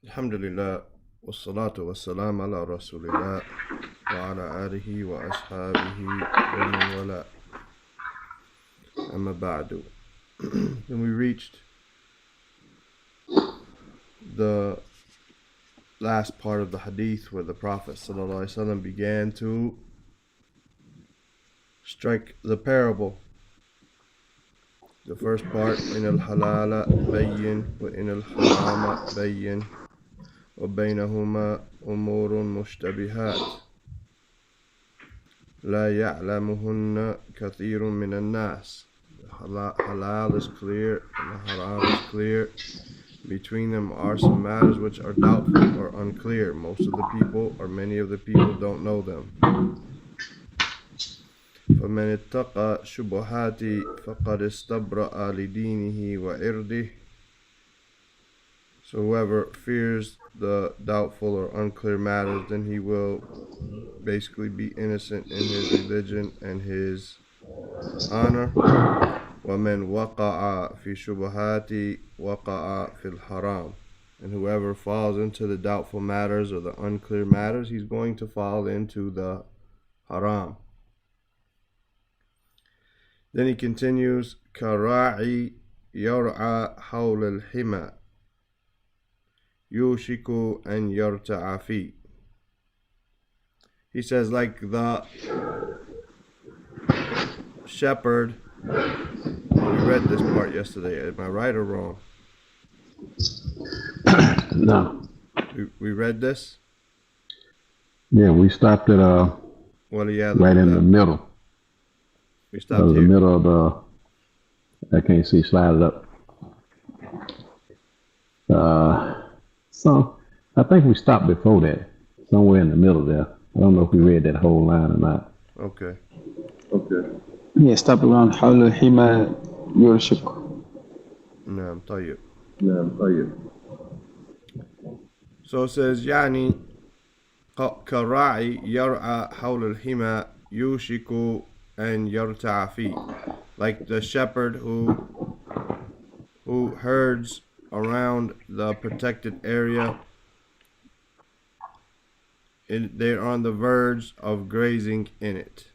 Alhamdulillah, wassalatu wassalam ala rasulillah wa ala alihi wa ashabihi wa man wala. Amma ba'du. Then we reached the last part of the hadith where the Prophet ﷺ began to strike the parable. The first part, in al-halala bayyin wa in al-harama bayyin wa baynahuma umurun mushtabihat la ya'lamuhunna kathirun min al-nas. Halal is clear and the haram is clear. Between them are some matters which are doubtful or unclear. Most of the people or many of the people don't know them. فَمَنِ اتَّقَى شُبُهَاتِ فَقَدْ اسْتَبْرَأَ لِدِينِهِ وَعِرْضِهِ. So whoever fears the doubtful or unclear matters, then he will basically be innocent in his religion and his honor. وَمَنْ وَقَعَ فِي شُبُهَاتِ وَقَعَ فِي الْحَرَامِ. And whoever falls into the doubtful matters or the unclear matters, he's going to fall into the haram. Then he continues, كَرَاعِي يَرْعَى حَوْلَ الْحِمَى يُوشِكُ أَنْ يَرْتَعَ فِيهِ. He says, like the shepherd. We read this part yesterday. Am I right or wrong? No. We read this? Yeah, we stopped at right in the middle. We stopped here. The middle of the, I can't see, slide it up. So I think we stopped before that, somewhere in the middle there. I don't know if we read that whole line or not. Okay. Yeah, stop around حول الحمى يرشق. نعم طيب. So it says يعني كراعي يرعى حول الحمى يوشك أن يرتع فيه. Like the shepherd who herds around the protected area, they're on the verge of grazing in it.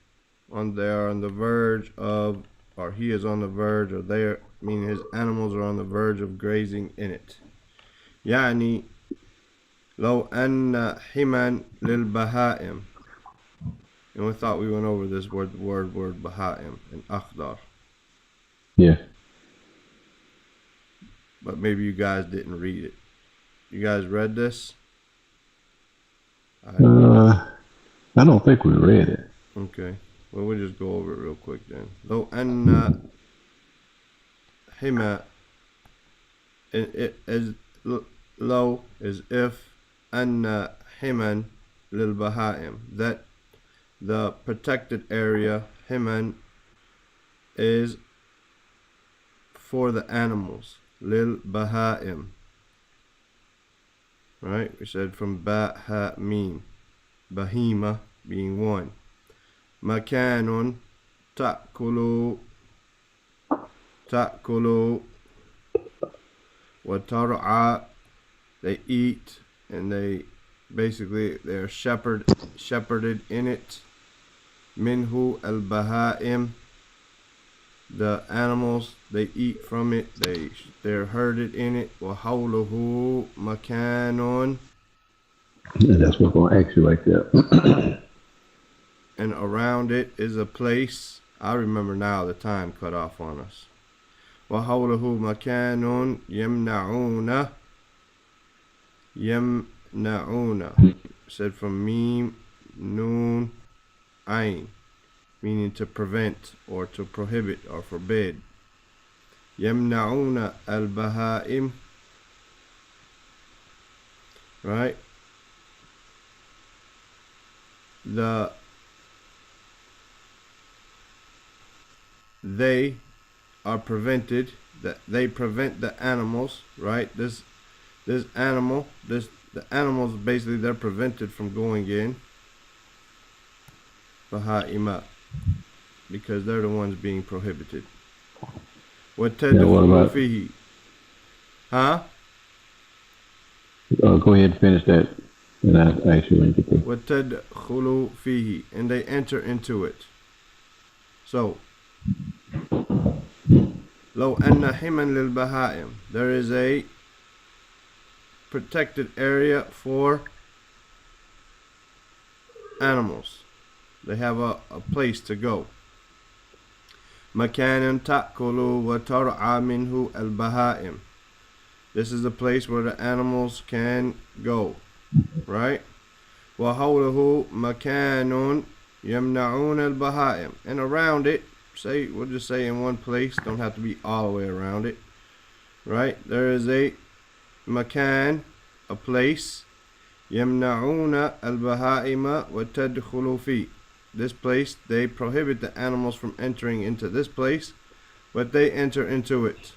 They are on the verge of, or he is on the verge, or they're, meaning his animals are on the verge of grazing in it. يعني لو أن حما للبهائم. And we thought we went over this word baha'im in akhdar. Yeah. But maybe you guys didn't read it. You guys read this? I don't think we read it. Okay. Well, we'll just go over it real quick then. لو أن حما, it is low is if أن حما للبهائم, that the protected area, himan, is for the animals. Lil bahaim. Right? We said from ba ha mim. Bahima being one. Makanun ta'kulu wa tar'a. They eat and they're shepherded in it. Minhu al-bahaim, the animals, they eat from it, they're herded in it. Wa hawluhu makanun, that's what I'm going to ask you right there. and around it is a place. I remember now, the time cut off on us. Wa hawluhu makanun yamna'una, said from mim noon ayn, meaning to prevent or to prohibit or forbid. Yamna'una al-bahaim, right? They are prevented, that they prevent the animals, right? The animals basically, they're prevented from going in. Baha'ima, because they're the ones being prohibited. What about fihi? Huh? Go ahead and finish that, and I'll ask you when you get there. وَتَدْخُلُوا فِيهِ, and they enter into it. So, لو أن حما للبهائم, there is a protected area for animals. They have a place to go. مكان تأكل وترعى منه البهائم. This is the place where the animals can go, right? وحوله مكان يمنعون البهائم, and around it, say, we'll just say in one place, don't have to be all the way around it, right? There is a makan, a place, يمنعون البهائم وتدخل فيه. This place, they prohibit the animals from entering into this place, but they enter into it.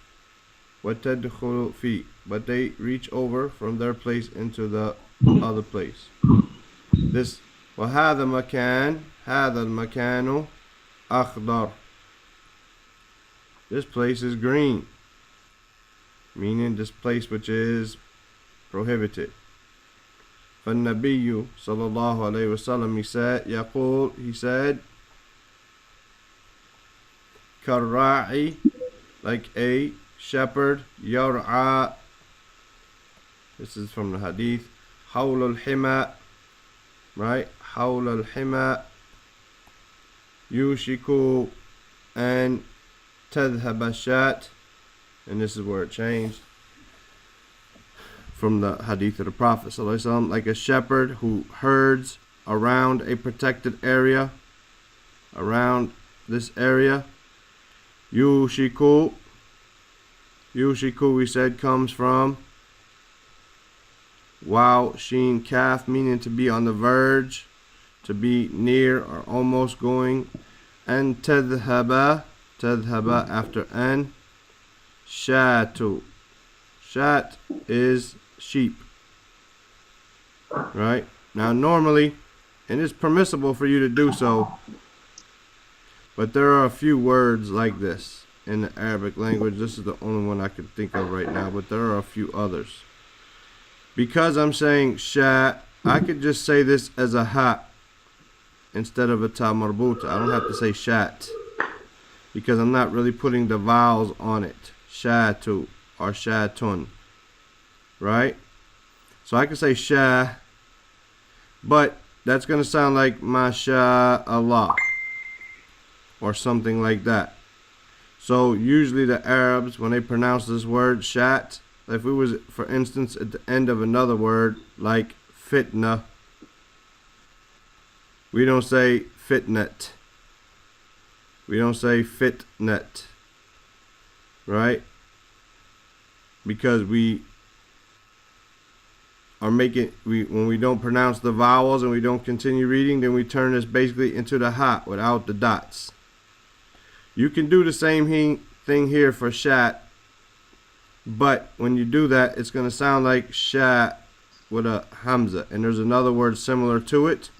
وتدخل فيه, but they reach over from their place into the other place. This وهذا مكان, هذا المكان أخضر. This place is green, meaning this place which is prohibited. فالنبي صلى الله عليه وسلم, he said, كالراعي, like a shepherd, يرعى, this is from the Hadith, حول الحمى, right, حول الحمى, يوشك and تذهب الشاة, and this is where it changed from the Hadith of the Prophet ﷺ, like a shepherd who herds around a protected area, around this area. Yushiku, we said, comes from Waw Sheen Kaf, meaning to be on the verge, to be near or almost going, and tadhhaba after an, shatu. Shat is sheep, right? Now normally, and it's permissible for you to do so, but there are a few words like this in the Arabic language. This is the only one I can think of right now, but there are a few others. Because I'm saying shat, I could just say this as a ha instead of a ta marbuta. I don't have to say shat because I'm not really putting the vowels on it. Shatu or shatun, right? So I can say shah, but that's going to sound like masha'Allah or something like that. So usually the Arabs, when they pronounce this word shat, if it was, for instance, at the end of another word like fitna, we don't say fitnet. We don't say fitnet, right? Because we are making, when we don't pronounce the vowels and we don't continue reading, then we turn this basically into the ha without the dots. You can do the same thing here for shat, but when you do that, it's going to sound like shat with a hamza, and there's another word similar to it.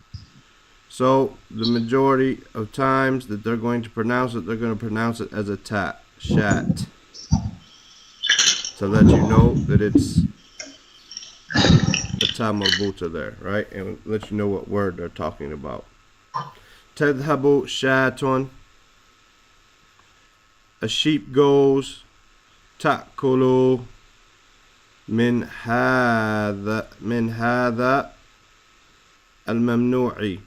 So the majority of times that they're going to pronounce it, they're going to pronounce it as a ta, shat, to let you know that it's a ta marbuta there, right? And let you know what word they're talking about. Tadhabu shatun, a sheep goes. Ta'kulu min hadha al-mamnu'i.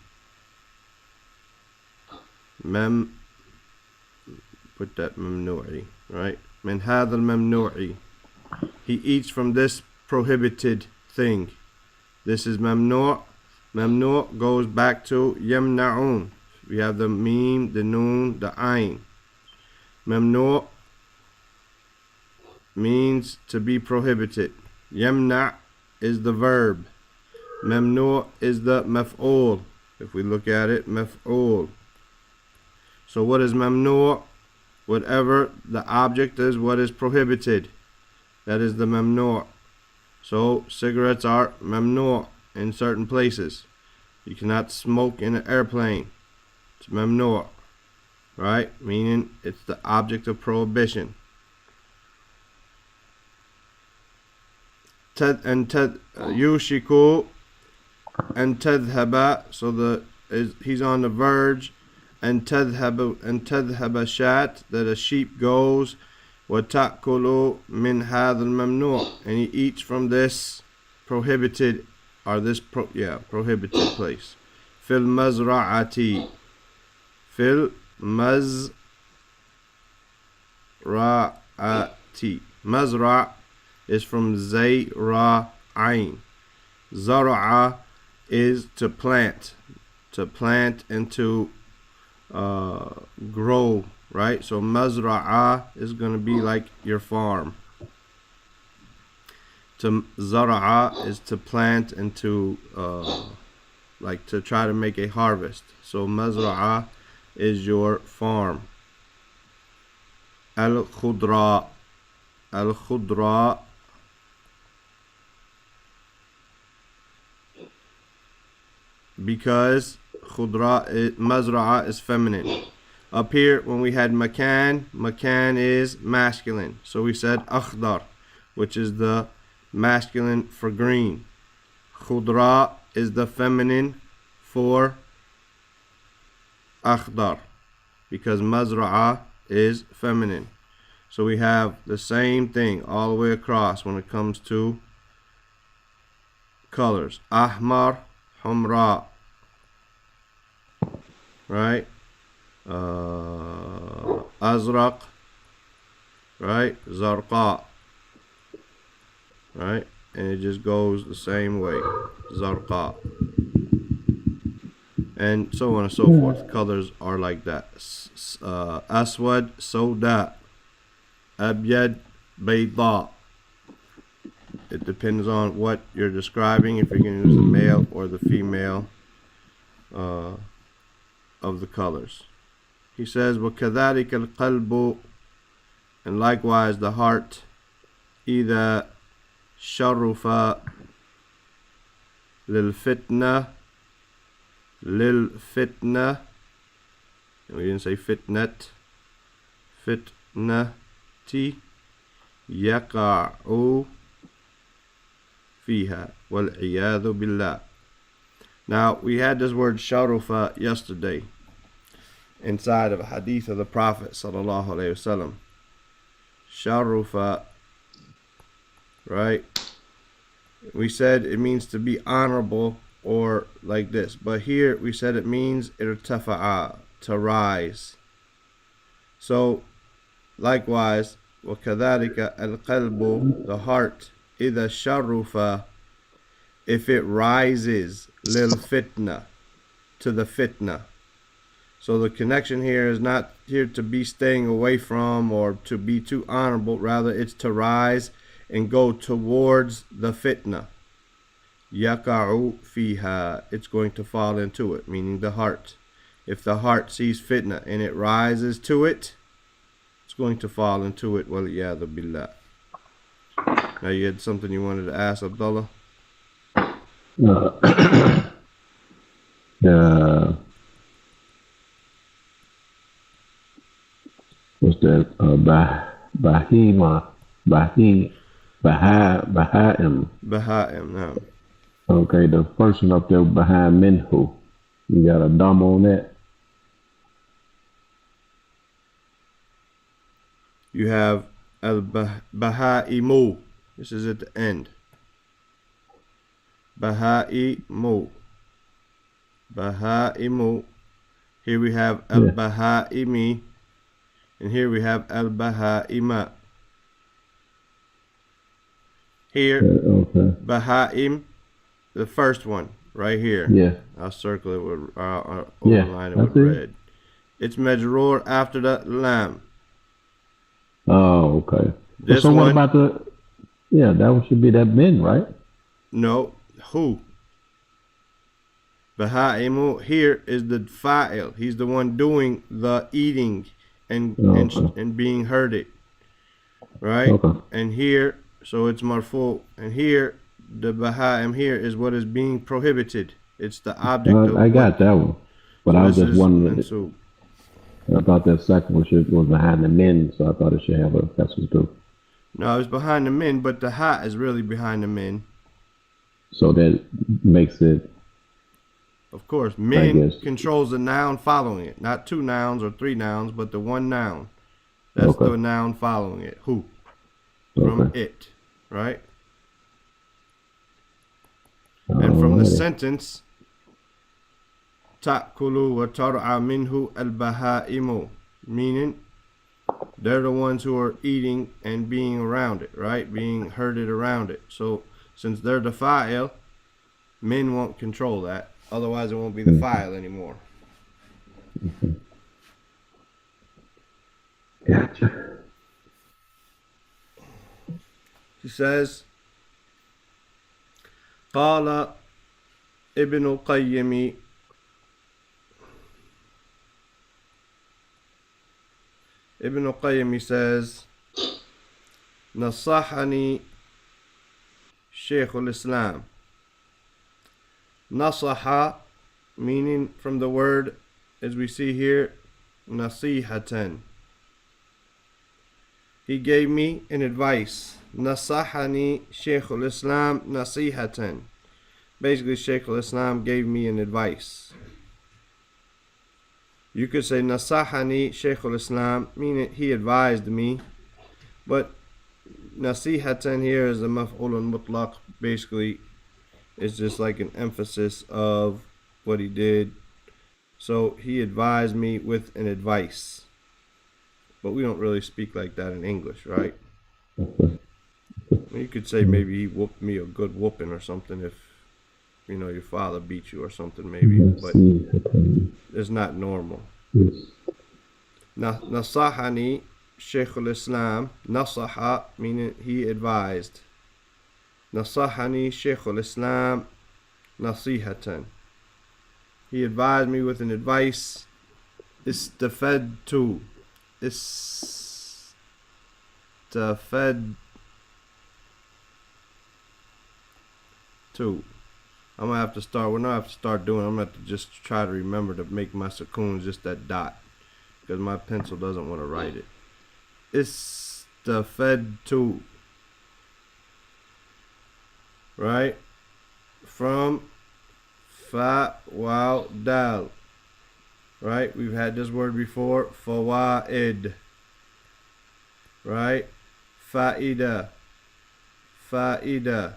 Put that mamnu'i, right? Min hadha al-mamnu'i. He eats from this prohibited thing. This is mamnu'. Mamnu' goes back to yamna'un. We have the meme, the noon, the ayn. Mamnu' means to be prohibited. Yamna' is the verb. Mamnu' is the maf'ul. If we look at it, maf'ul. So what is mamnu'? Whatever the object is, what is prohibited. That is the mamnu'. So cigarettes are mamnu' in certain places. You cannot smoke in an airplane. It's mamnu', right? Meaning it's the object of prohibition. yushiku and tadhaba, so he's on the verge, and tadhaba shat, that a sheep goes, wa ta'kulu min hadha al-mamnu', and he eats from this prohibited, or this prohibited place. Fil mazra'ati, fil mazra'ati. Mazra' is from zayra'ain. Zara'a is to plant and to grow, right? So mazra'a is going to be like your farm. To zara'a is to plant and to like to try to make a harvest. So mazra'a is your farm. Al-khudra, because mazra'a is feminine. Up here, when we had makan is masculine. So we said akhdar, which is the masculine for green. Khudra is the feminine for akhdar, because mazra'a is feminine. So we have the same thing all the way across when it comes to colors. Ahmar, humra, right? Azraq, right? Zarqa, right? And it just goes the same way. Zarqa, and so on and so forth. Colors are like that. Aswad, Soda, Abyad, Bayda. It depends on what you're describing, if you're going to use the male or the female of the colors. He says, وَكَذَلِكَ الْقَلْبُ, and likewise the heart, إِذَا شَرُفَ لِلْفِتْنَةِ, we didn't say fitnat, fitnati, yaqa'u fiha, wal-'iyadhu billah. Now, we had this word sharufa yesterday inside of a hadith of the Prophet sallallahu alaihi wasallam. Sharufa, right? We said it means to be honorable or like this, but here we said it means irtafa'a, to rise. So likewise, وَكَذَلِكَ الْقَلْبُ, the heart, إِذَا شَرُفَ, if it rises, lil fitna, to the fitna. So the connection here is not here to be staying away from or to be too honorable, rather it's to rise and go towards the fitna. Yaka'u fiha, it's going to fall into it, meaning the heart. If the heart sees fitna and it rises to it, it's going to fall into it. Waliyadhu billah. Now you had something you wanted to ask, Abdullah? What's that? Baha'im. Baha'im, no. Okay, the first one up there behind Minhu. You got a dumb on that? You have al-Baha'imu. This is at the end. Baha'imu. Baha'imu. Here we have al-Baha'imi. And here we have al-Baha'ima. Here, okay. Baha'im, the first one, right here. Yeah. I'll circle it with, overline it with red. It's majroor after the lam. Oh, okay. This so what one, about that one should be that min, right? No, who? Baha'imu, here is the fa'il. He's the one doing the eating and being herded. Right? Okay. And here, so it's marfu. And here, the Baha'im here is what is being prohibited. It's the object of I got that one. But so I was just wondering. I thought that second one was behind the min, so I thought it should have a that's too. No, it's behind the min, but the ha is really behind the min. So that makes it, Of course, I min guess. controls the noun following it. Not two nouns or three nouns, but the one noun. That's Okay. the noun following it. Who? From Okay. it. Right? And from the Alrighty. sentence, ta'kulu wa tar'a minhu al-bahaimu, meaning they're the ones who are eating and being around it, right? Being herded around it. So since they're the fa'il, min won't control that. Otherwise, it won't be the fa'il anymore. Gotcha. He says, قال ابن القيم Ibn al-Qayyim, he says, نصحني شيخ الإسلام. Nasaha, meaning from the word, as we see here, nasihatan. He gave me an advice. Nasahani Shaykh al-Islam nasihatan. Basically, Shaykh al-Islam gave me an advice. You could say Nasahani Shaykh al-Islam, meaning he advised me. But nasihatan here is a maf'ulun mutlaq. Basically, it's just like an emphasis of what he did. So he advised me with an advice. But we don't really speak like that in English, right? You could say maybe he whooped me a good whooping or something if, you know, your father beat you or something maybe. But it's not normal. Yes. Nasahani Shaykh al-Islam. Nasaha, meaning he advised. Nasahani Shaykh al-Islam nasihatan. He advised me with an advice. Istafadtu. Istafadtu. I'm gonna have to start. We're gonna have to start doing. I'm gonna have to just try to remember to make my sukoon just that dot, because my pencil doesn't want to write it. Istafadtu. Right? From fa, waw, dal. Right? We've had this word before. Fawaid. Right? Fa'ida. Fa'ida.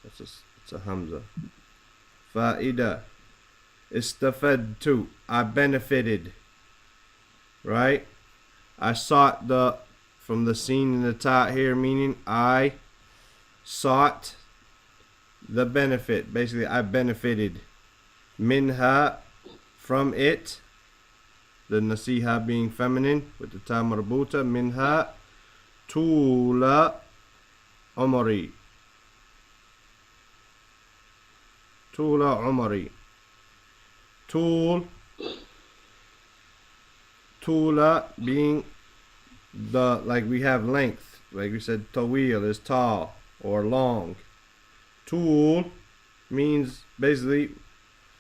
It's a hamza. Fa'ida. Istafadtu. I benefited. Right? I sought the, from the scene in the ta here, meaning I sought the benefit. Basically, I benefited. Minha, from it. The nasiha being feminine with the ta marbuta. Minha, tula umari. Tula umari. Tula being the, like we have length, like we said, tawil is tall or long. Tul means basically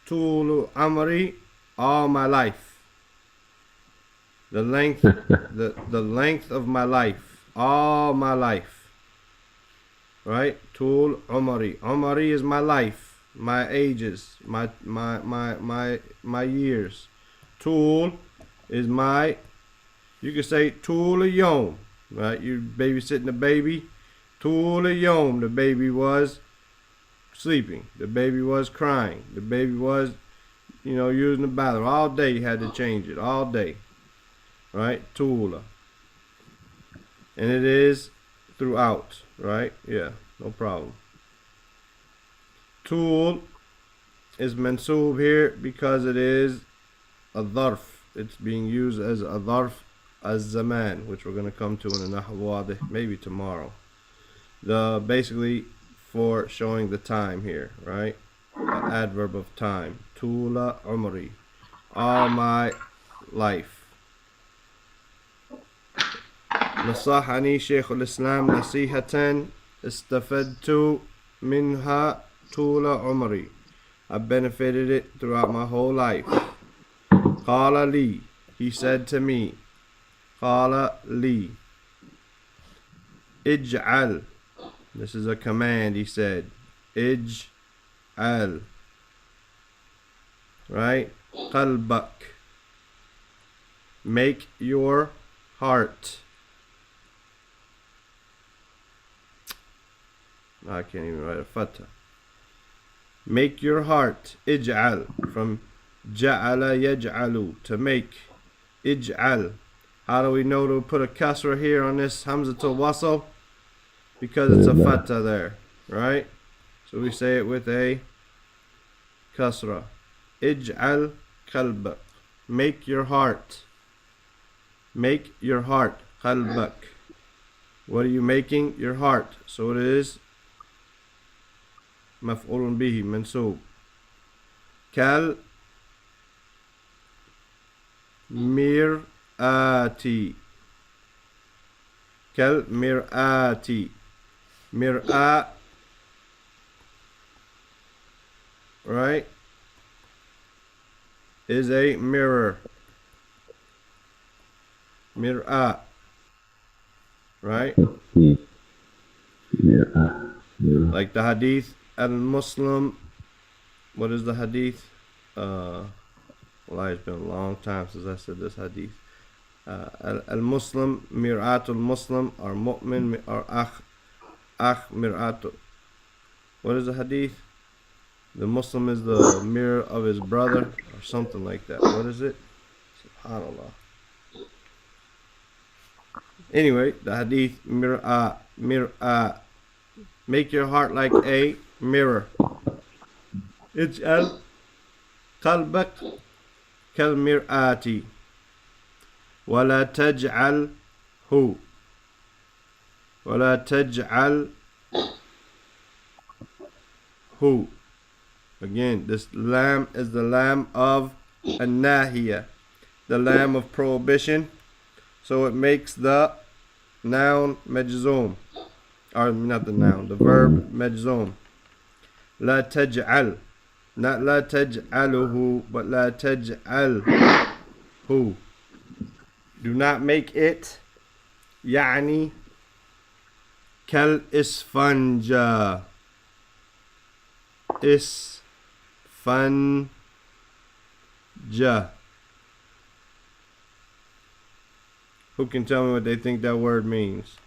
tulu amri, all my life. The length, the length of my life, all my life. Right? Tul umari. Umari is my life, my ages, my years. Tul is my, you could say tul yom, right? You babysitting the baby. Tul yom, the baby was sleeping. The baby was crying. The baby was, you know, using the bathroom. All day you had to change it. All day. Right? Tula. And it is throughout. Right? Yeah. No problem. Tul is mansoob here because it is a dharf. It's being used as a dharf az-zaman, which we're going to come to in the Nawawiyyah maybe tomorrow. The basically for showing the time here, right? The adverb of time. Tula umri. All my life. Nasahani Shaykh al-Islam nasihatan istafadtu minha tula umri. I benefited it throughout my whole life. Qala li, he said to me. قال لي اجعل. This is a command. He said اجعل. Right? قلبك. Make your heart. I can't even write a fatha. Make your heart. اجعل. From جعل يجعل. To make. اجعل. How do we know to put a kasra here on this hamzatul wasl? Because it's a fatha there. Right? So we say it with a kasra. اجعل قلبك. Make your heart. Make your heart. قلبك. What are you making? Your heart. So it is مفعول به منصوب. كالمرآة. كالمرآة. مرآة. Right? Is a mirror. Mir'ah. Right? Like the hadith al-Muslim. What is the hadith? Well, it's been a long time since I said this hadith. Al-Muslim, mir'atul Muslim, or mu'min, or akh mir'atul. What is the hadith? The Muslim is the mirror of his brother, or something like that. What is it? SubhanAllah. Anyway, the hadith, mir'ah, mir'ah. Make your heart like a mirror. اجعل قلبك كالمرآة ولا تجعله ولا تجعله. Again, this lam is the lam of an-nahiyah, the lam of prohibition. So it makes the noun majzoom, or not the noun, the verb majzoom. لا تجعل, not لا تجعله, but لا تجعله. Do not make it, يعني كالإسفنجة. إسفنجة. Who can tell me what they think that word means?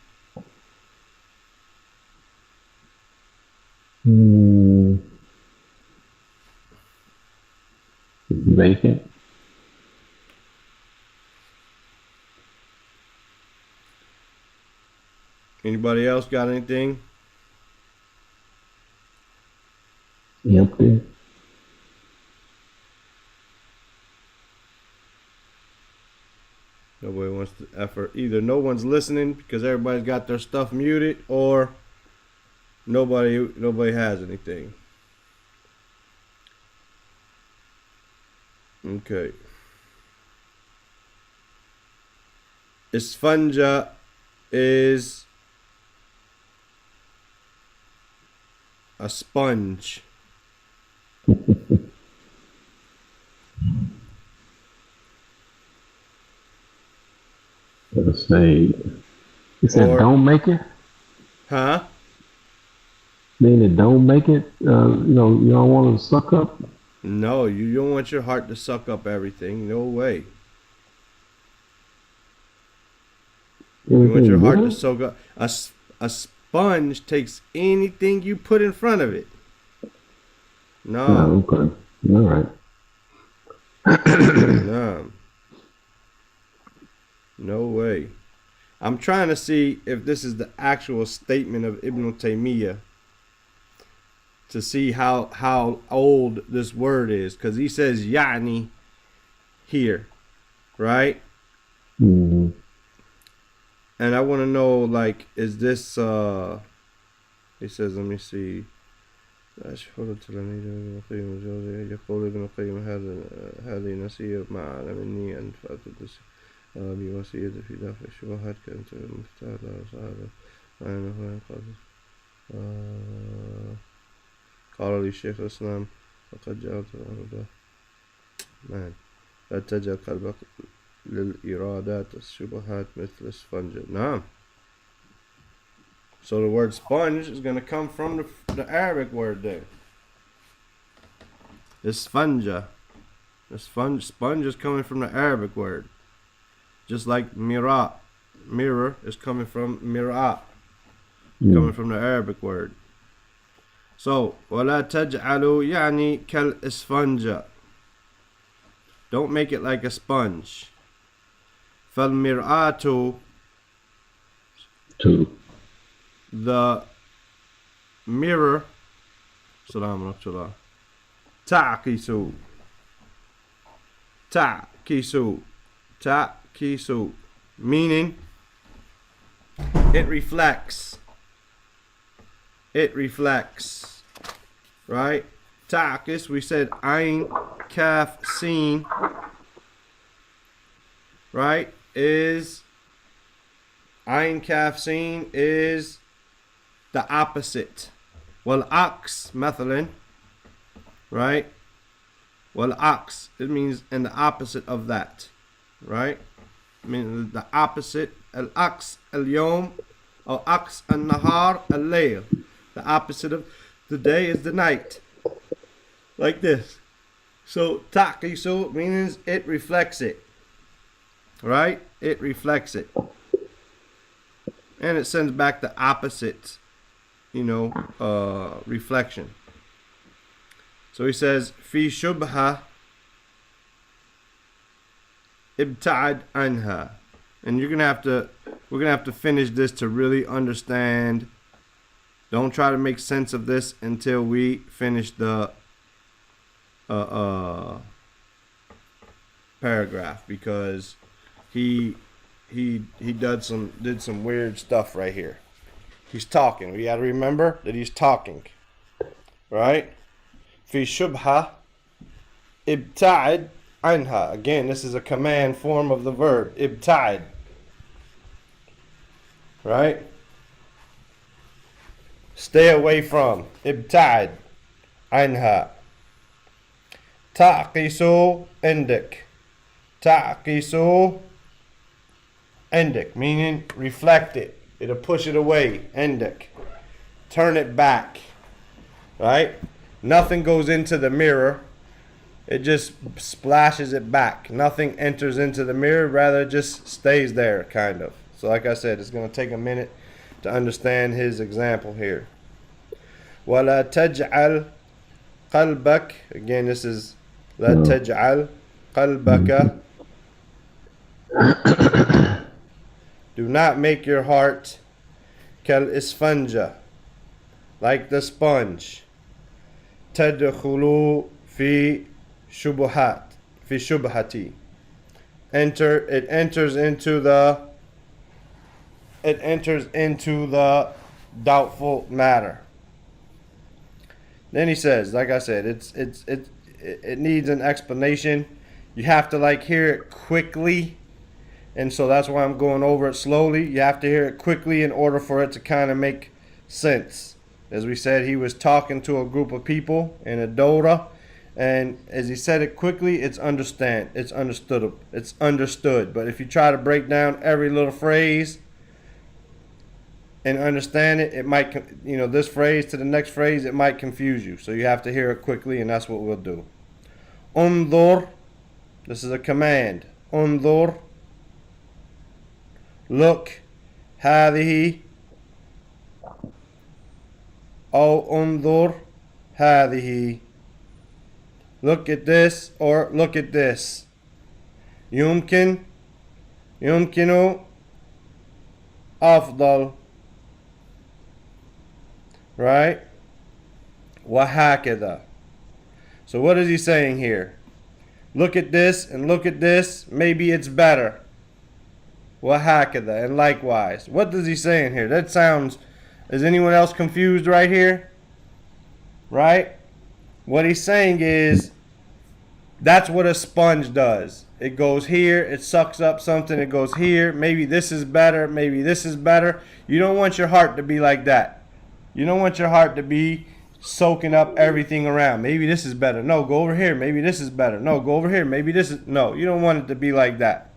Vacant. Anybody else got anything? Empty. Nobody wants to effort. Either no one's listening because everybody's got their stuff muted, or nobody has anything. Okay. Isfanja is a sponge. Let's say, you said Or- don't make it? Huh? Meaning don't make it? You don't want to suck up? No, you don't want your heart to suck up everything. No way. You want your heart to soak up. A sponge takes anything you put in front of it. No. Oh, okay. All right. No. No way. I'm trying to see if this is the actual statement of Ibn Taymiyyah, to see how old this word is, because he says yani here, right? Mm-hmm. And I want to know, like, is this he says, let me see. يقول ابن القيم هذه نصيحة مع علمني أن فأتدس بوصية في دفع الشبهات كأنت مفتاح وسعادة وأنه قال لي الشيخ الإسلام لقد جعلت الأرض لا تجعل قلبك للإرادات الشبهات مثل اسفنجة. نعم. So the word sponge is going to come from the Arabic word there. Isfanja. The sponge is coming from the Arabic word. Just like mirror is coming from mir'at, coming from the Arabic word. So, وَلَا تَجْعَلُوا يعني كَالْإِسْفَنْجَ. Don't make it like a sponge. فَالْمِرْآتُ. The mirror. Salaam alaikum. Ta'kisu. Meaning, it reflects. Right? Ta'kis, we said ayn, kaf, sin. Right? Is ayn, kaf, sin is the opposite. Well, aks, mathalan. Right? Well, aks, it means in the opposite of that. Right? I mean the opposite. Al-aks al-yawm, or aks al-nahar al-layl. The opposite of the day is the night. Like this. So, taqisu means it reflects it. Right? It reflects it. And it sends back the opposite, reflection. So he says, fi shubha ibta'ad anha. And we're gonna have to finish this to really understand. Don't try to make sense of this until we finish the paragraph, because he did some weird stuff right here. He's talking. We gotta remember that he's talking. Right? Fi shubha ibta'ad anha. Again, this is a command form of the verb ibta'ad. Right? Stay away from. Ibta'ad anha. Ta'qisu indik. Ta'qisu indik, meaning reflect it. It'll push it away. Indik. Turn it back. Right? Nothing goes into the mirror. It just splashes it back. Nothing enters into the mirror. Rather, it just stays there, kind of. So like I said, it's going to take a minute to understand his example here. وَلَا تَجْعَلْ قَلْبَكَ. Again, this is لَا تَجْعَلْ قَلْبَكَ. Do not make your heart كَالْإِسْفَنْجَ, like the sponge. تَدْخُلُوا فِي شُبْهَتِ. It enters into the doubtful matter. Then he says, like I said, it needs an explanation. You have to hear it quickly, and so that's why I'm going over it slowly. You have to hear it quickly in order for it to kind of make sense. As we said, he was talking to a group of people in a Dora, and as he said it quickly, it's understood. But if you try to break down every little phrase and understand it, it might, this phrase to the next phrase, it might confuse you. So you have to hear it quickly, and that's what we'll do. Unzur, this is a command. Unzur, look. Hadeeth, أو انظر هذه. Look at this, or look at this. يمكن أفضل. Right? وهكذا. So what is he saying here? Look at this and look at this. Maybe it's better. وهكذا, and likewise. What is he saying here? That sounds... Is anyone else confused right here? Right? What he's saying is, that's what a sponge does. It goes here, it sucks up something, it goes here. Maybe this is better, maybe this is better. You don't want your heart to be like that. You don't want your heart to be soaking up everything around. Maybe this is better. No, go over here. Maybe this is better. No, go over here. Maybe this is... No, you don't want it to be like that.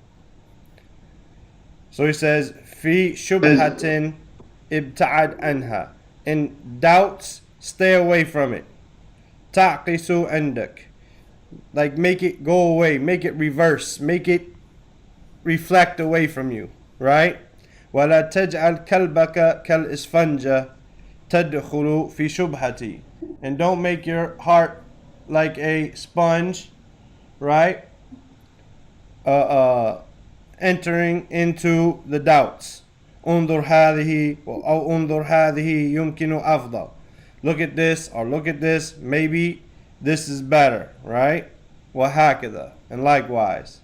So he says, fi shubhatin ibta'ad anha. In doubts, stay away from it. Taqisu indak. Like make it go away, make it reverse, make it reflect away from you, right? وَلَا تَجْعَلْ كَلْبَكَ كَالْإِسْفَنْجَ تَدْخُلُ فِي شُبْهَتِي. And don't make your heart like a sponge, right? Entering into the doubts. انظر هذه أو انظر هذه يمكن أفضل. Look at this or look at this, maybe this is better, right? وهكذا. And likewise.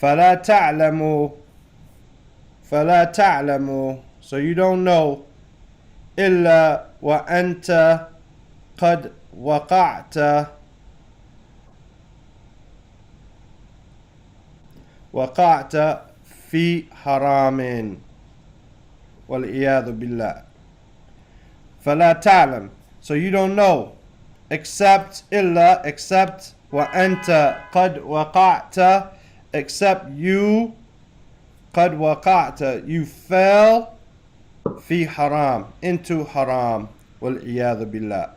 فَلَا تَعْلَمُوا. So you don't know إِلَّا وَأَنْتَ قَدْ وقعت في حرام والعياذ بالله. فلا تعلم. So you don't know except وأنت قد وقعت, except you قد وقعت, you fell في حرام, into haram والعياذ بالله.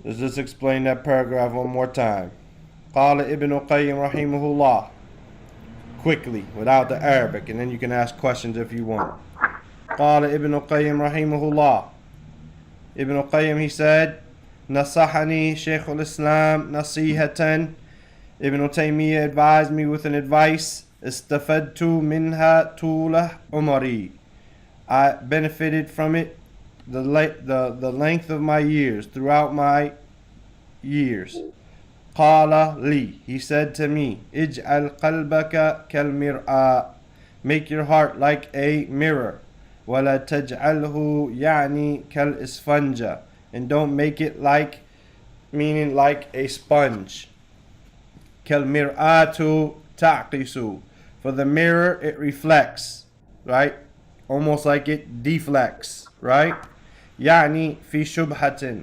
Let's just explain that paragraph one more time. قال ابن القيم رحمه الله. Quickly, without the Arabic, and then you can ask questions if you want. قال ابن القيم رحمه الله. Ibn al-Qayyim, he said, نصحني شيخ الإسلام نصيحة. Ibn Taymiyyah advised me with an advice. استفدت منها طول عمري. I benefited from it the length of my years, throughout my years. قال لي, he said to me, اجعل قلبك كالمرآة. Make your heart like a mirror. ولا تجعله يعني كالإسفنجة. And don't make it like, meaning like a sponge. كالمرآة تعقس. For the mirror, it reflects, right? Almost like it deflects, right? يعني في شبهة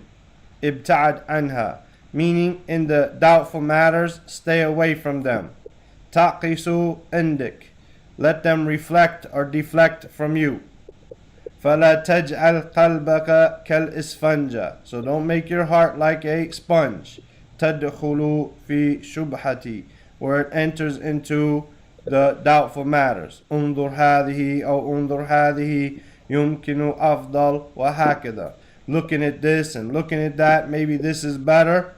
ابتعد عنها. Meaning, in the doubtful matters, stay away from them. تعقس عندك. Let them reflect or deflect from you. فلا تجعل قلبك كالإسفنجة. So don't make your heart like a sponge. تدخل في شبهتي. Where it enters into the doubtful matters. انظر هذه أو انظر هذه يمكن أفضل وهكذا. Looking at this and looking at that, maybe this is better.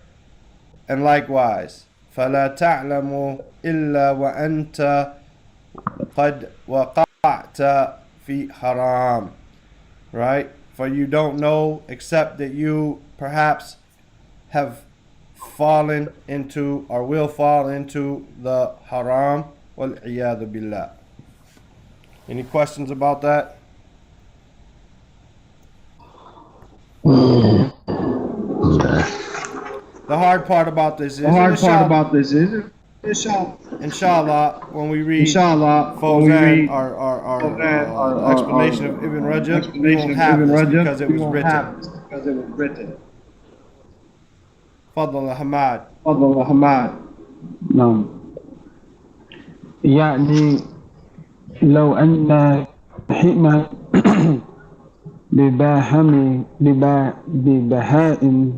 And likewise. فلا تعلم إلا وأنت قد وقعت في حرام. Right? For you don't know except that you perhaps have fallen into or will fall into the haram. وَالْعِيَاذُ بِاللَّهِ. Any questions about that? The hard part about this is, inshallah, when we read Fawzan, our explanation of Ibn Rajab, we won't have this because it was written. Fadl Hamad. نعم. يعني لو أن حكمة ببهائم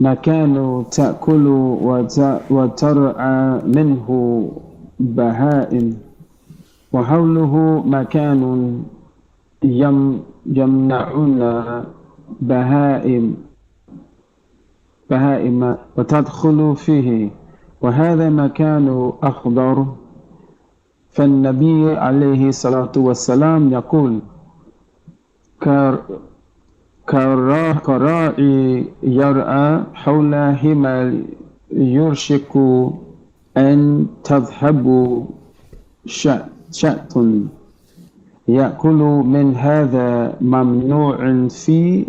ما كانوا تأكل وترعى منه بهائم وحوله مكان يمنعون بهائم وتدخل فيه وهذا مكان أخضر. فالنبي عليه الصلاة والسلام يقول كراعي يرعى حول حمى يرشك أن تذهب شاة يأكل من هذا ممنوع في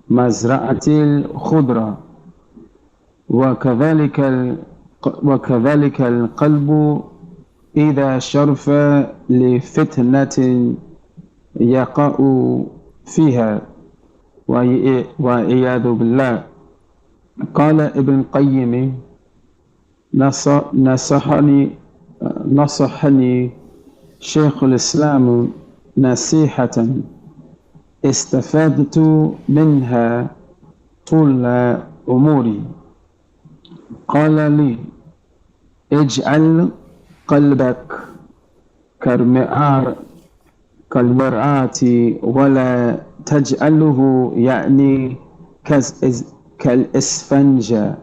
مزرعة الخضرة. وكذلك القلب إذا شرف لفتنة يقع فيها والعياذ بالله. قال ابن القيم نصحني شيخ الإسلام نصيحة استفدت منها طول أموري. قال لي اجعل قلبك كالمرآة ولا تجعله يعني كالإسفنجة،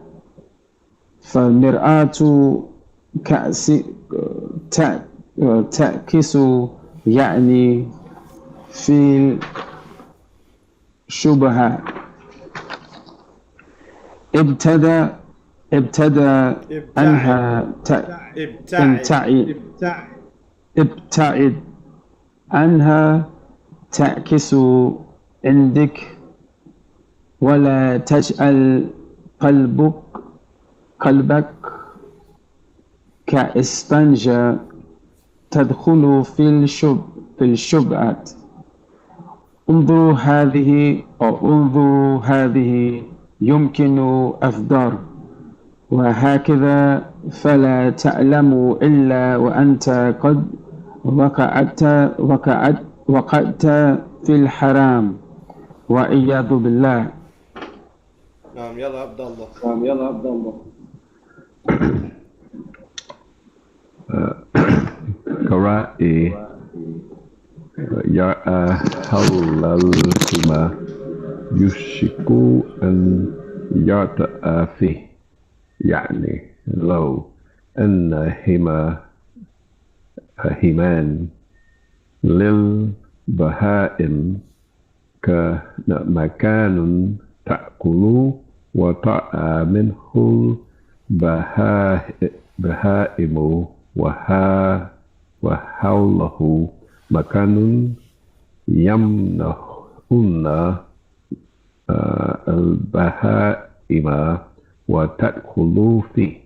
فالمرآة كأس تعكس يعني في الشبهة. ابتدى عنها ابتعد عنها تعكس عندك، ولا تجعل قلبك كإسفنجة تدخل في الشبهات. انظروا هذه يمكن أفضل، وهكذا فلا تعلم إلا وأنت قد وقعت في الحرام وعياذ بالله. نعم يلا عبد الله. قراءة يرى حولهما يشك أن يرتأ فيه، يعني لو أنهما همان للبهائم كمكان تأكل وترعى منه البهائم، وحوله مكان يمنعون البهائم وتأكل فيه،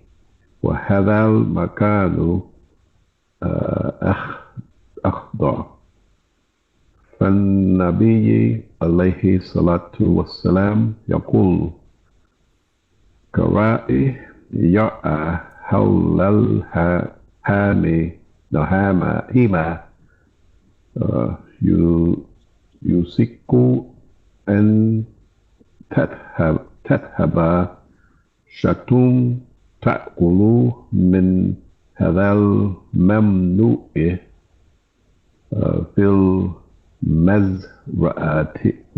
وهذا المكان أخضر. فالنبي عليه الصلاة والسلام يقول كراعي يرعى حول الهما يوشك أن تذهب شاة تأكل من هذا الممنوع في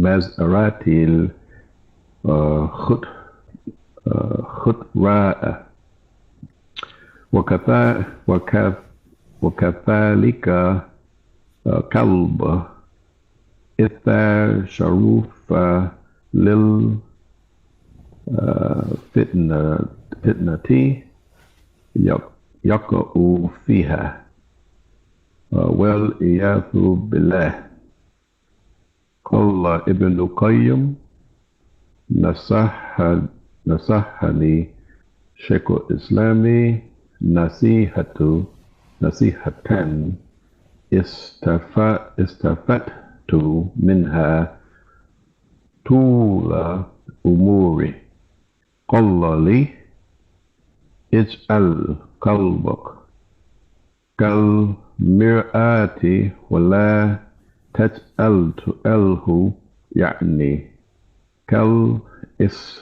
المزرعة الخضراء، وكذلك كلب إذا شرف للفتنة يقع فيها والعياذ بالله. قال ابن القيم نصحني شيخ الإسلام نصيحة استفدت منها طول أموري. قال لي اجعل قلبك كالمرآة ولا تجعله يعني كالإسفنجة.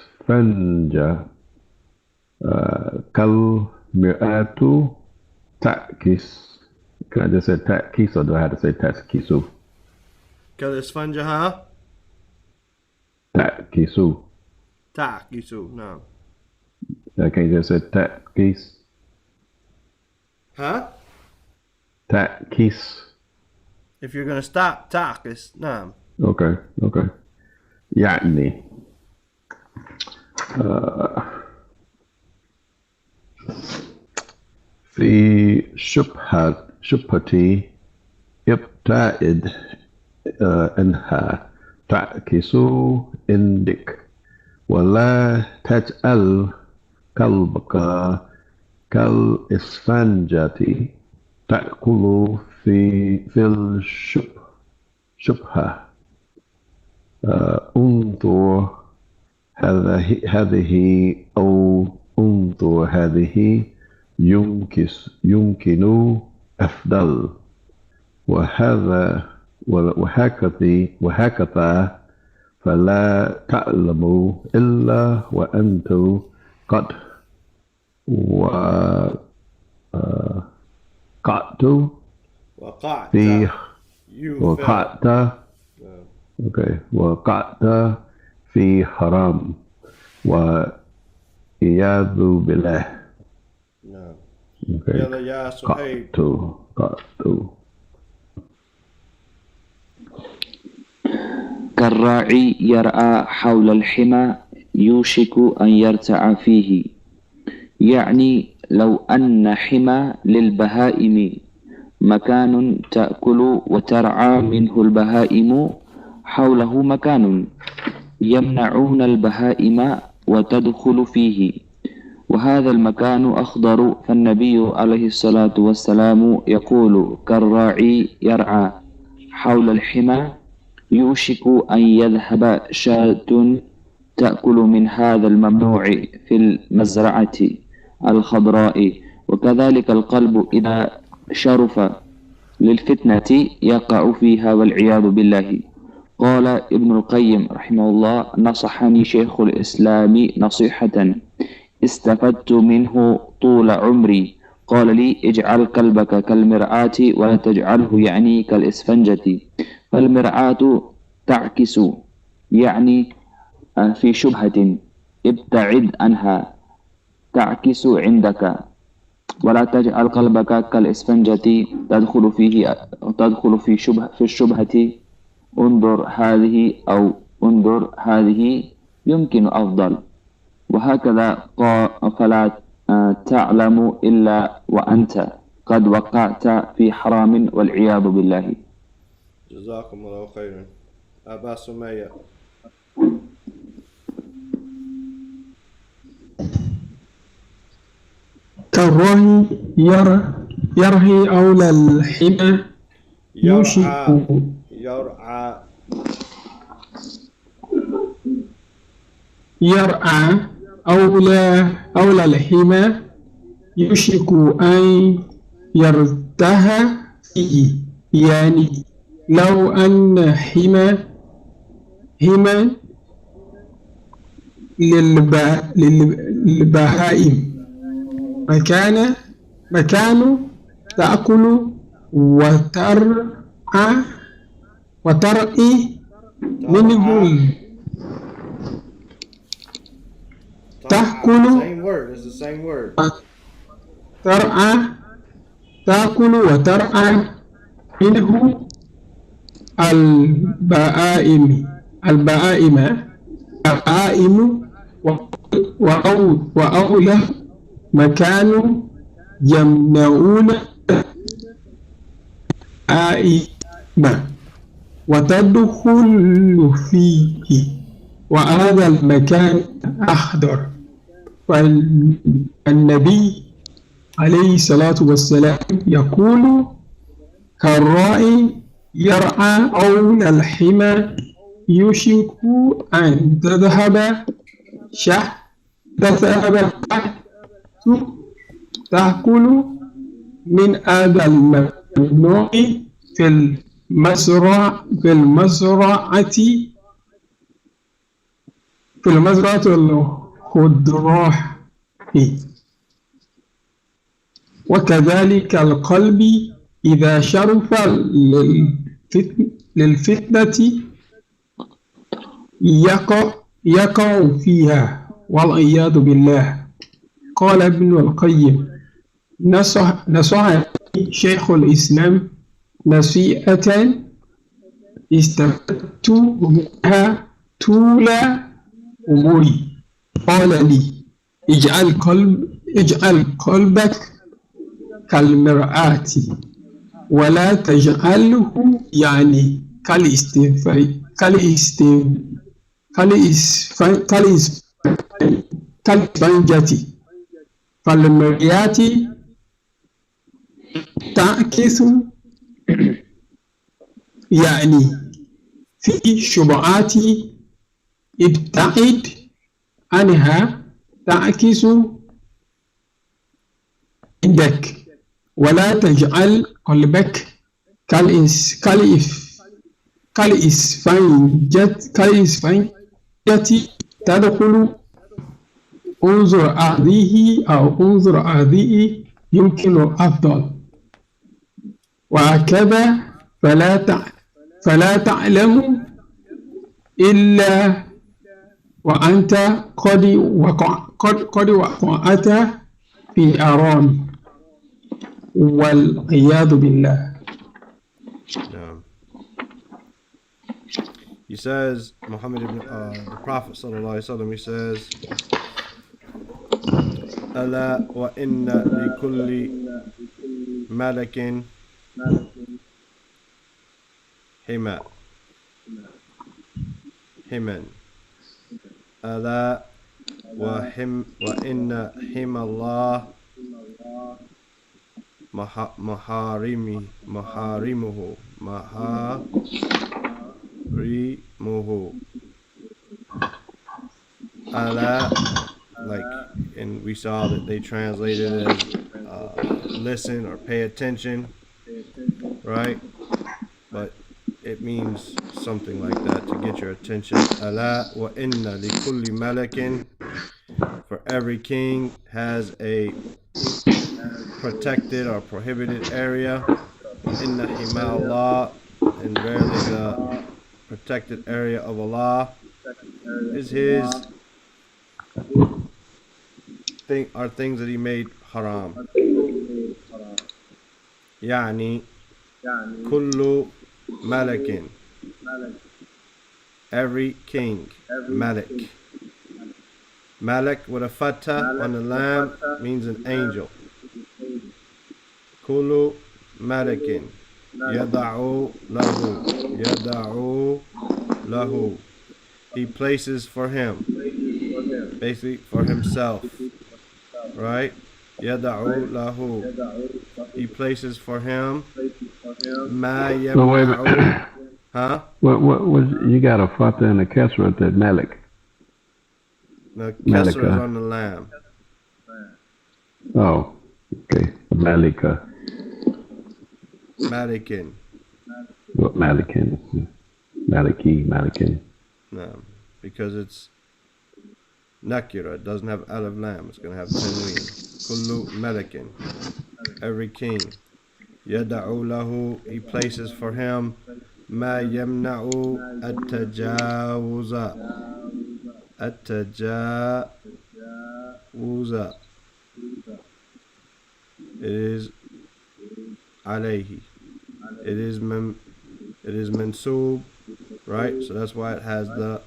كالمرآة تعكس. Can I just say تعكس or do I have to say تعكس? كالإسفنجة ها؟ تعكس. تعكس نعم. Can you just say تعكس? ها؟ تعكس. If you're gonna stop تعكس نعم. Okay. يعني في شبهتي ابتعد عنها تعكس عندك، ولا تجعل قلبك كالإسفنجة تأكل في الشبهة. انظر هذه أو انظر هذه يمكن أفضل، وهكذا فلا تعلم إلا وأنت قد وقعت وقعت. في You وقعت fell. وقعت في حرام وعياذ بالله. نعم. Okay. يلا يا صهيب. قعت. كالراعي يرعى حول الحمى يوشك أن يرتع فيه، يعني لو أن حمى للبهائم مكان تأكل وترعى منه البهائم، حوله مكان يمنعون البهائم وتدخل فيه، وهذا المكان أخضر، فالنبي عليه الصلاة والسلام يقول: كالراعي يرعى حول الحمى يوشك أن يذهب شاة تأكل من هذا الممنوع في المزرعة الخضراء. وكذلك القلب إذا شرف للفتنة يقع فيها والعياذ بالله. قال ابن القيم رحمه الله: نصحني شيخ الإسلام نصيحة استفدت منه طول عمري، قال لي: اجعل قلبك كالمرآة ولا تجعله يعني كالإسفنجة، فالمرآة تعكس يعني في شبهة ابتعد عنها تعكس عندك، ولا تجعل قلبك كالإسفنجة تدخل في الشبهة، انظر هذه أو انظر هذه يمكن أفضل، وهكذا فلا تعلم إلا وأنت قد وقعت في حرام والعياذ بالله. جزاكم الله خيرا. أبا سمية. كالراعي يرهي أولى الحمى يوشك يرعى أولى الحمى يوشك أن يرتها فيه، يعني لو أن حمى للبهائم مكان تأكل وترعى منه Same word. It's the same word. تأكل وترعى منه البهائم وأولى مكان يمنعون البهائم وتدخل فيه، وهذا المكان أخضر، فالنبي عليه الصلاة والسلام يقول: كالراعي يرعى أولى الحمى يوشك أن تذهب شاة تأكل من هذا الممنوع في المزرعة الخضراء. وكذلك القلب إذا شرف للفتنة يقع فيها والعياذ بالله. قال ابن القيم: نصح شيخ الإسلام نصيحة استفدت منها طول عمري، قال لي: اجعل قلبك كالمرآة ولا تجعله يعني كالإسفنجة، فالمرآة تعكس يعني في شبهات ابتعد عنها تعكس عندك ولا تجعل قلبك كالإسفنجة تدخل انظر هذه أو انظر هذه يمكن أفضل وهكذا فلا تعلم إلا وأنت قد وقعت في أرام والعياذ بالله. He says, Muhammad ibn, the Prophet sallallahu alaihi wasallam, he says, "Ala wa inna li kulli malakin himan. Ala wa inna himallah maharimuhu. Allah, like, and we saw that they translated it as listen or pay attention, right? But it means something like that, to get your attention. Allah wa inna li kulli malakin, for every king has a protected or prohibited area. Inna himallah, and verily the protected area of Allah is His are things that He made haram. Yani kullu malakin, every king, malik. Malik with a fatah on the lam means an angel. Kullu malakin yada'u lahu, he places for him, basically for himself, right? Yada'u lahu, he places for him ma yamna'u. Huh? What was, you got a fatah and a kasra at that malik? The kasra is on the lam. Oh, okay. Malika. Malikin. What Malikin? Maliki, Malikin. No, because it's nakira. It doesn't have alif lam. It's going to have tanween. Kullu malikin, every king. Yada'u lahu, he places for him ma yamna'u at-tajawuza. At-tajawuza. It is alayhi. It is mansoob, right? So that's why it has the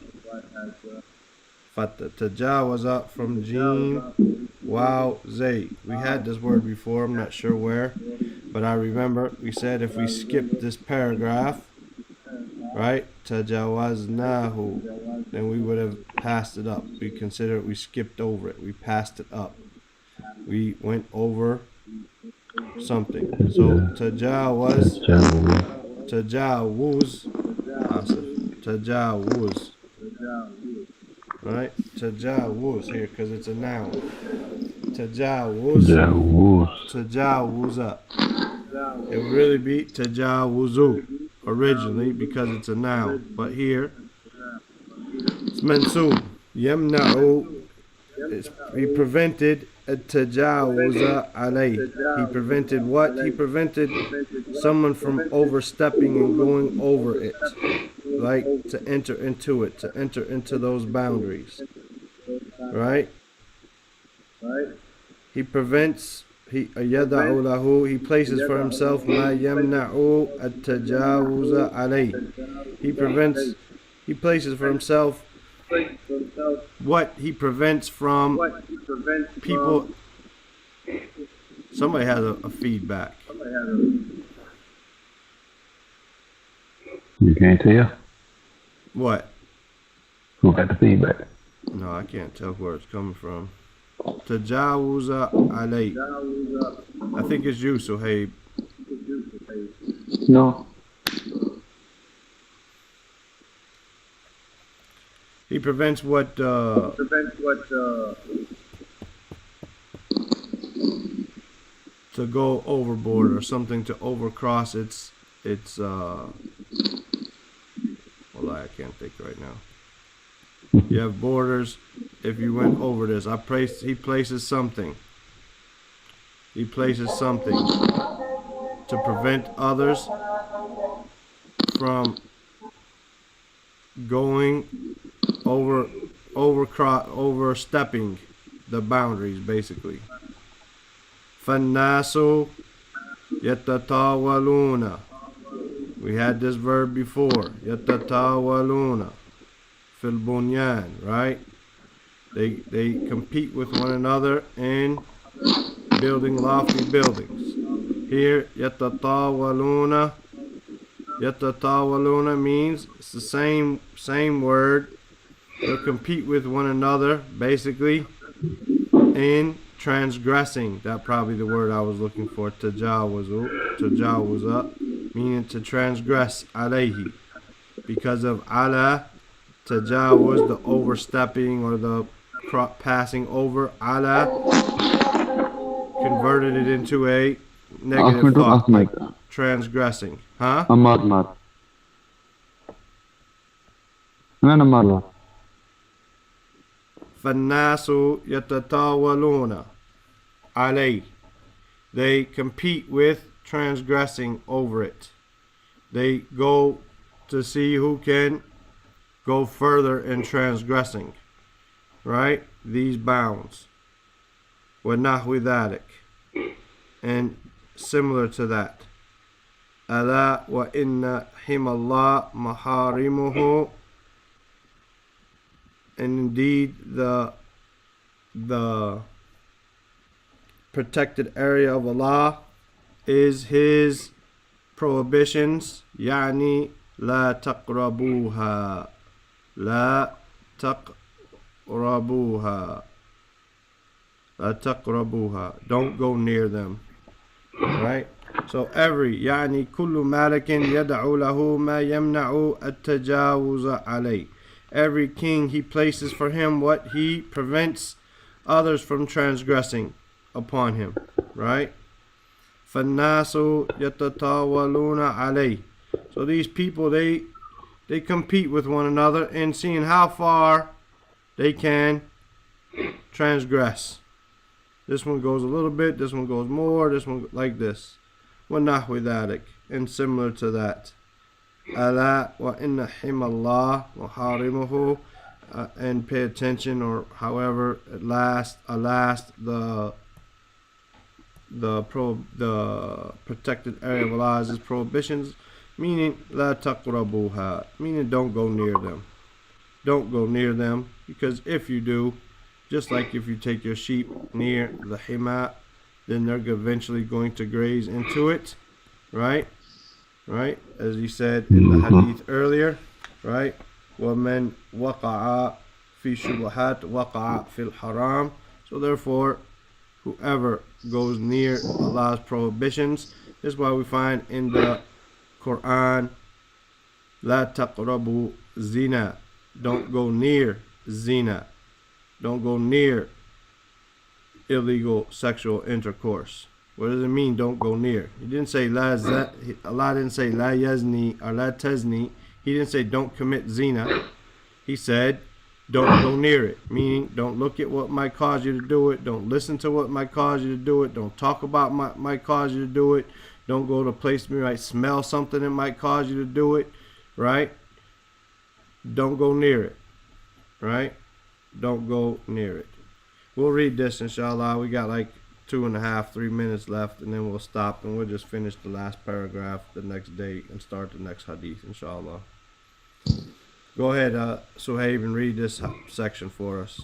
fatha. Tajawaza from jim, wow, zay. We had this word before, I'm not sure where, but I remember we said if we skip this paragraph, right, tajawaznahu, then we would have passed it up. We consider it, we skipped over it, we passed it up. We went over something. So tajawuz, right? Tajawuz here because it's a noun. Tajawuza. It would really be tajawuzu originally because it's a noun, but here it's mansoob. Yamna'u, he prevented at-tajawuza alayh. He prevented what? He prevented someone from overstepping and going over it, like to enter into it, to enter into those boundaries, right? He prevents, he yada'u lahu, he places for himself ma yamna'u at-tajawuza alayh. He prevents, he places for himself what he prevents from people. Somebody has a feedback. You can't tell? What? Who got the feedback? No, I can't tell where it's coming from. Tajawuza alayh. I think it's you, Suhaib. No. He prevents what to go overboard or something to overcross its well, I can't think right now. You have borders. If you went over this, he places something. He places something to prevent others from going overstepping the boundaries, basically. فَالنَّاسُ يَتَطَاوَلُونَ. We had this verb before. يَتَطَاوَلُونَ فِي الْبُنْيَانِ, right? They compete with one another in building lofty buildings. Here, يَتَطَاوَلُونَ. Yatatawaluna means it's the same word. They'll compete with one another, basically, in transgressing. That's probably the word I was looking for. Tajawuza, meaning to transgress. Alayhi, because of ala. Tajawuz, the overstepping or the passing over. Ala converted it into a negative thought. Transgressing. Huh? فَالنَّاسُ يَتَطَاوَلُونَ عَلَيْهِ. They compete with transgressing over it. They go to see who can go further in transgressing, right? These bounds. وَنَحْوِ ذَلِكَ. And similar to that. أَلَا وَإِنَّ حِمَ اللَّهِ مَحَارِمُهُ. And indeed, the protected area of Allah is His prohibitions. يعني لا تقربوها. لا تقربوها. لا تقربوها. Don't go near them. Right? So every يعني كل مالك يدعو له ما يمنع التجاوز عليه. Every king, he places for him what he prevents others from transgressing upon him, right? فَالنَّاسُ يَتَطَاوَلُونَ عَلَيْهِ. So these people, they compete with one another in seeing how far they can transgress. This one goes a little bit, this one goes more, this one like this. وَنَحْوِ ذَلِكَ. And similar to that. أَلَا وَإِنَّ حِمَ اللَّهِ وَحَارِمُهُ. And pay attention, or however, alas, the protected area of Allah is His prohibitions, meaning la taqrabuha, meaning don't go near them. Don't go near them, because if you do, just like if you take your sheep near the hima, then they're eventually going to graze into it, right? Right, as he said in the hadith earlier, right? وَمَنْ وَقَعَ فِي شُبُهَاتٍ وَقَعَ فِي الْحَرَامِ. So therefore, whoever goes near Allah's prohibitions, this is why we find in the Quran, لَا تَقْرَبُوا zina. Don't go near zina. Don't go near illegal sexual intercourse. What does it mean, don't go near? He didn't say Allah didn't say la yazni or la tazni. He didn't say don't commit zina. He said don't go near it, meaning don't look at what might cause you to do it. Don't listen to what might cause you to do it. Don't talk about what might cause you to do it. Don't go to a place where you might smell something that might cause you to do it, right? Don't go near it, right? Don't go near it. We'll read this, inshallah. We got like 2.5, 3 minutes left, and then we'll stop and we'll just finish the last paragraph the next day and start the next hadith, inshallah. Go ahead, Suhaib, and read this section for us.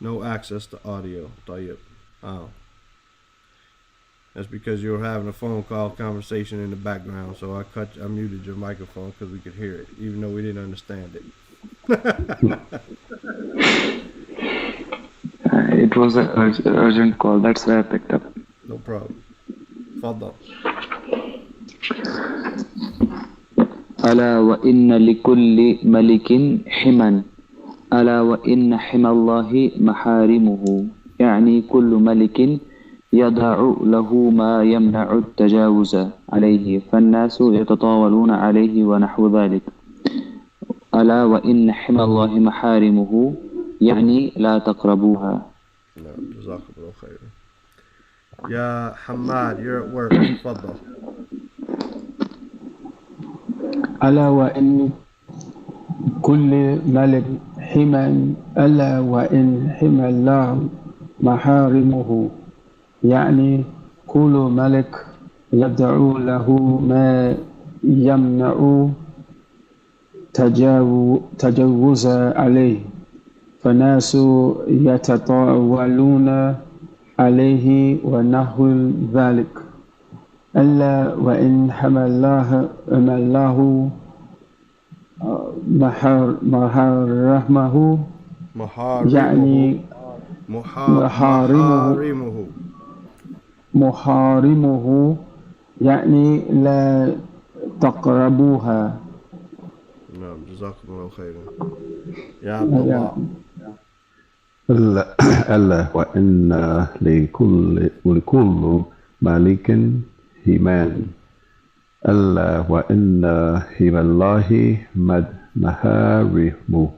No access to audio. Tayyib. Oh. That's because you were having a phone call conversation in the background, so I muted your microphone because we could hear it, even though we didn't understand it. It was an urgent call, that's why I picked up. No problem. Fadal. ألا وإن لكل ملك حما ألا وإن حمى الله محارمه يعني كل ملك يضع له ما يمنع التجاوز عليه فالناس يتطاولون عليه ونحو ذلك. ألا وإن حمى الله محارمه يعني لا تقربوها. نعم جزاكم الله خيرا. يا حماد you're at work. تفضل. ألا وإن كل ملك حما ألا وإن حمى الله محارمه يعني كل ملك يدعو له ما يمنع تجاوز عليه فالناس يتطاولون عليه ونحو ذلك. ألا وإن حمى الله محارمه يعني محارمه يعني لا تقربوها. نعم جزاكم الله خيرا. يا عبد الله. ألا وإن لكل ملك همان ألا وإن حمى الله محارمه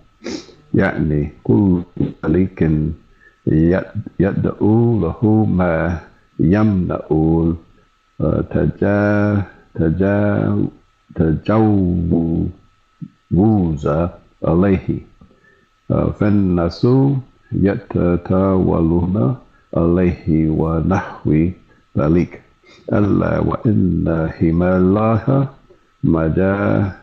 يعني كل ملك يدعو له ما يمنع تجاوز عليه فالناس يتطاولون عليه ونحو ذلك. ألا وإن حمى الله محارمه